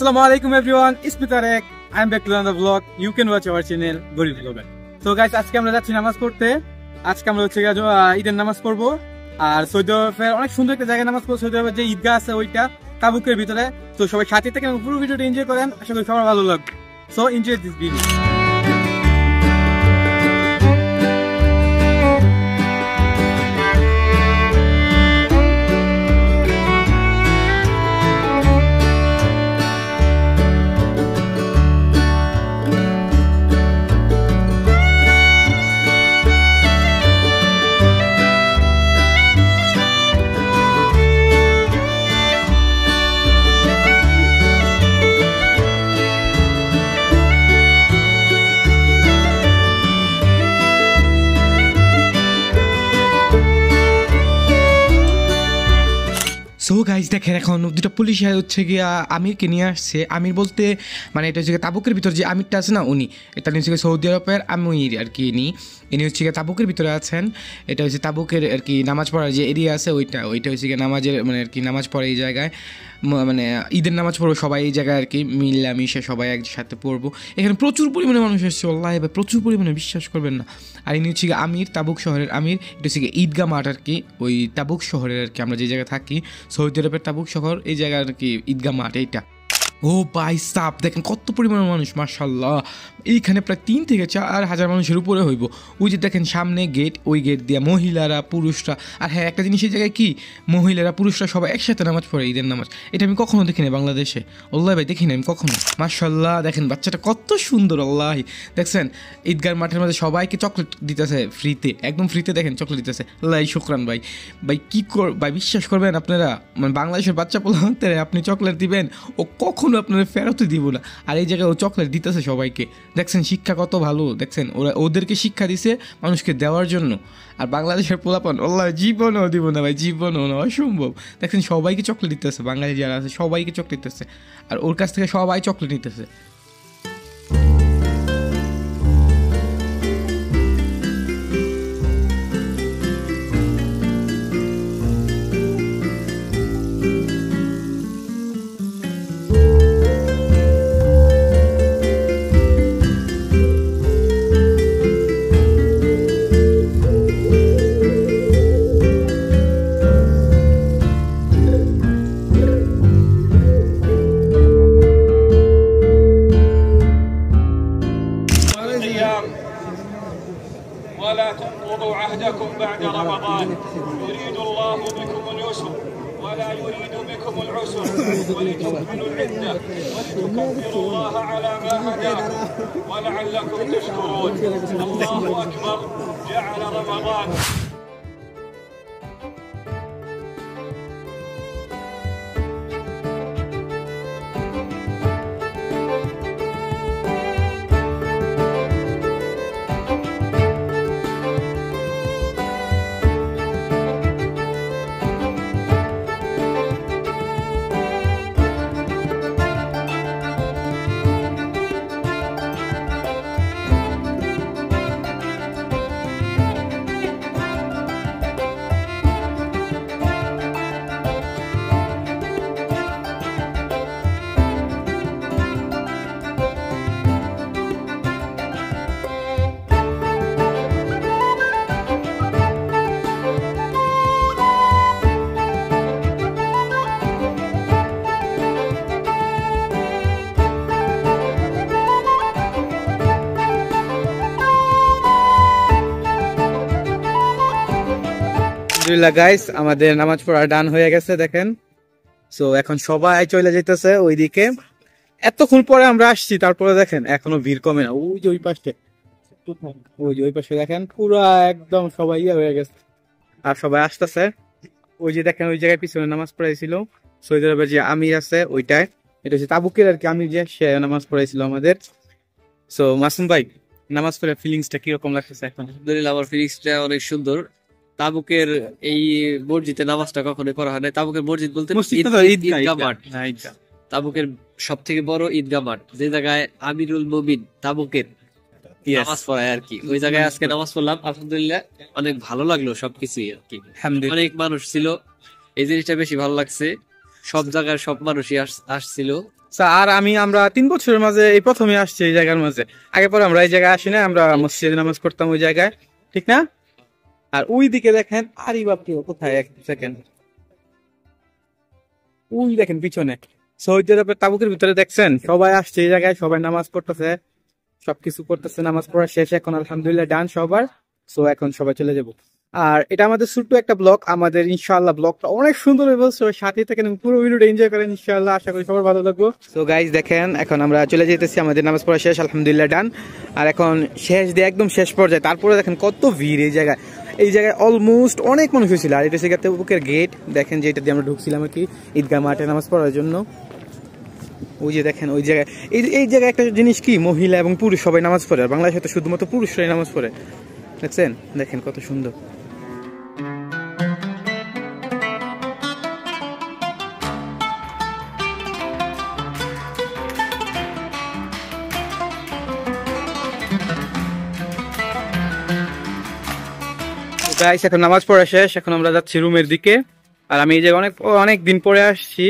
Assalamu alaikum everyone, it's me Tarek. I'm back to another vlog. You can watch our channel, Goril Vlogger. So guys, আজকে আমরা যাচ্ছি নামাজ পড়তে। আজকে আমরা হচ্ছে ঈদের নামাজ পড়বো। আর সৌদি আরবের অনেক সুন্দর একটা জায়গায় নামাজ পড়বো। সৌদি আরবের যে ঈদগাহ আছে ওইটা তাবুকের ভিতরে। তো সবাই সাথে থেকে পুরো ভিডিওটা এনজয় করেন। আশা করি সবার ভালো লাগবে। So enjoy this video. So guys দেখেন এখন দুটো পুলিশ হচ্ছে গিয়া আমিরকে নিয়ে আসছে। আমির বলতে মানে এটা হচ্ছে তাবুকের ভিতর যে আমিরটা আছে না উনি, এটা হচ্ছে সৌদি আরবের আমির আর কি। ইনি হচ্ছে গিয়ে তাবুকের ভিতরে আছেন। এটা হচ্ছে তাবুকের আর কি নামাজ পড়ার যে এরিয়া আছে ওইটা হচ্ছে গিয়ে নামাজের মানে আর কি নামাজ পড়ে এই জায়গায়, মানে ঈদের নামাজ পড়বো সবাই এই জায়গায় আর কি মিলামিশে সবাই একসাথে পড়বো। এখানে প্রচুর পরিমাণে মানুষ এসছে, আল্লাহ এবার প্রচুর পরিমাণে, বিশ্বাস করবেন না। আর ইনি হচ্ছে গিয়ে আমির, তাবুক শহরের আমির। এটা হচ্ছে গিয়ে ঈদগাহ মাঠ আর কি, ওই তাবুক শহরের আর কি আমরা যে জায়গায় থাকি সৌদি আরবের তাবুক শহর, এই জায়গায় আর কি ঈদগাহ মাঠ এইটা। ও ভাই সাপ দেখেন কত পরিমাণ মানুষ, মাশাআল্লাহ। এইখানে প্রায় 3 থেকে 4 হাজার মানুষের উপরে হইব। ওই যে দেখেন সামনে গেট, ওই গেট দিয়ে মহিলারা পুরুষরা। আর হ্যাঁ একটা জিনিস এই জায়গায় কি, মহিলারা পুরুষরা সবাই একসাথে নামাজ পড়ে ঈদের নামাজ। এটা আমি কখনো দেখিনি বাংলাদেশে, আল্লাহ ভাই দেখিনি আমি কখনো। মাশাআল্লাহ দেখেন বাচ্চাটা কত সুন্দর, আল্লাহ দেখছেন ঈদগাহ মাঠের মধ্যে সবাইকে চকলেট দিতেছে ফ্রিতে, একদম ফ্রিতে দেখেন চকলেট দিতেছে। আল্লাহ শুকরান ভাই। ভাই কি ভাই বিশ্বাস করবেন আপনারা, মানে বাংলাদেশের বাচ্চা পোলাতে আপনি চকলেট দিবেন ও কখনো আপনারা ফেরতই দিব না। আর এই জায়গায় ও চকলেট দিতেছে সবাইকে, দেখছেন শিক্ষা কত ভালো, দেখছেন ওরা ওদেরকে শিক্ষা দিছে মানুষকে দেওয়ার জন্য। আর বাংলাদেশের পোলাপান আল্লাহ জীবনও দিব না ভাই, জীবনও না, অসম্ভব। দেখছেন সবাইকে চকলেট দিতেছে, বাঙালি যারা আছে সবাইকে চকলেট দিতেছে, আর ওর কাছ থেকে সবাই চকলেট নিতেছে। ولا تنقضوا عهدكم بعد رمضان يريد الله بكم اليسر ولا يريد بكم العسر ولتكملوا العدة ولتكبروا الله على ما هداكم ولعلكم تشكرون. الله أكبر. جعل رمضان আলহামদুলিল্লাহ গাইস, আমাদের নামাজ পড়া ডান হয়ে গেছে দেখেন। সো এখন সবাই চলে যেতেছে ওইদিকে। এতক্ষণ পরে আমরা আসছি, তারপরে দেখেন এখনো ভিড় কমে না। ওই যে ওই পাশে, ওই পাশে দেখেন পুরা একদম সবাই হয়ে গেছে আর সবাই আসতেছে। ওই যে দেখেন ওই জায়গায় পিছনে নামাজ পড়াইছিল সৌদি আরবের যে আমির আছে ওইটায়, এটা হচ্ছে তাবুকের আর কি আমির, যে সে নামাজ পড়াইছিল আমাদের। সো মাসুম ভাই, নামাজ পড়ে ফিলিংসটা কিরকম লাগতেছে এখন? আলহামদুলিল্লাহ, আমার ফিলিংসটা অনেক সুন্দর। তাবুকের এই মসজিদে নামাজটা কখনোই পড়া হয় না। তাবুকের মসজিদ বলতে ঈদগাহ মাঠ, তাবুকের সব থেকে বড় ঈদগাহ মাঠ, যে জায়গায় আমিরুল মুমিন তাবুকের নামাজ পড়ায় আর কি। ওই জায়গায় আজকে নামাজ পড়লাম, আলহামদুলিল্লাহ অনেক ভালো লাগলো সবকিছুই আর কি। অনেক মানুষ ছিল, এই জিনিসটা বেশি ভালো লাগছে। সব জায়গায় সব মানুষই আসছিল, আর আমরা 3 বছরের মাঝে এই প্রথমে আসছি এই জায়গার মাঝে। আগে পরে আমরা এই জায়গায় আসি না, আমরা মসজিদে নামাজ পড়তাম ওই জায়গায়, ঠিক না? আর ওই দিকে দেখেন, আরে বাপরে কোথায়, এক সেকেন্ড, ওই দেখেন পিছনে সৌদি আরবের তাবুকের ভিতরে দেখছেন, সবাই আসছে এই জায়গায়, সবাই নামাজ পড়তেছে, সবকিছু করতেছে, নামাজ পড়া শেষ এখন আলহামদুলিল্লাহ ডান সবার। সো এখন সবাই চলে যাব। আর এটা আমাদের ছোট্ট একটা ব্লগ, আমাদের ইনশাআল্লাহ ব্লগটা অনেক সুন্দর হবে, সো সাথে থাকেন, পুরো ভিডিওটা এনজয় করেন ইনশাআল্লাহ, আশা করি সবার ভালো লাগবে। সো গাইস দেখেন এখন আমরা চলে যেতেছি, আমাদের নামাজ পড়া শেষ আলহামদুলিল্লাহ ডান। আর এখন শেষ দিয়ে একদম শেষ পর্যায়ে, তারপরে দেখেন কত ভিড় এই জায়গায়, এই জায়গায় অলমোস্ট অনেক মানুষ হয়েছিল। আর এটা হচ্ছে তাবুকের গেট, দেখেন যে এটা দিয়ে আমরা ঢুকছিলাম আর কি ঈদগাহ মাঠে নামাজ পড়ার জন্য। ওই যে দেখেন ওই জায়গায়, এই জায়গায় একটা জিনিস কি, মহিলা এবং পুরুষ সবাই নামাজ পড়ে, আর বাংলাদেশে তো শুধুমাত্র পুরুষরাই নামাজ পড়ে, দেখছেন, দেখেন কত সুন্দর। গাইস এখন নামাজ পড়া শেষ, এখন আমরা যাচ্ছি রুমের দিকে। আর আমি এই জায়গায় অনেক দিন পরে আসছি,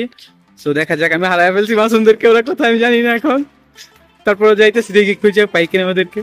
তো দেখা যাক, আমি হারায় ফেলছি মাসুমদেরকে, ওরা কোথায় আমি জানি না এখন, তারপরে যাইতেছি দেখি খুঁজে পাই কিনা আমাদেরকে।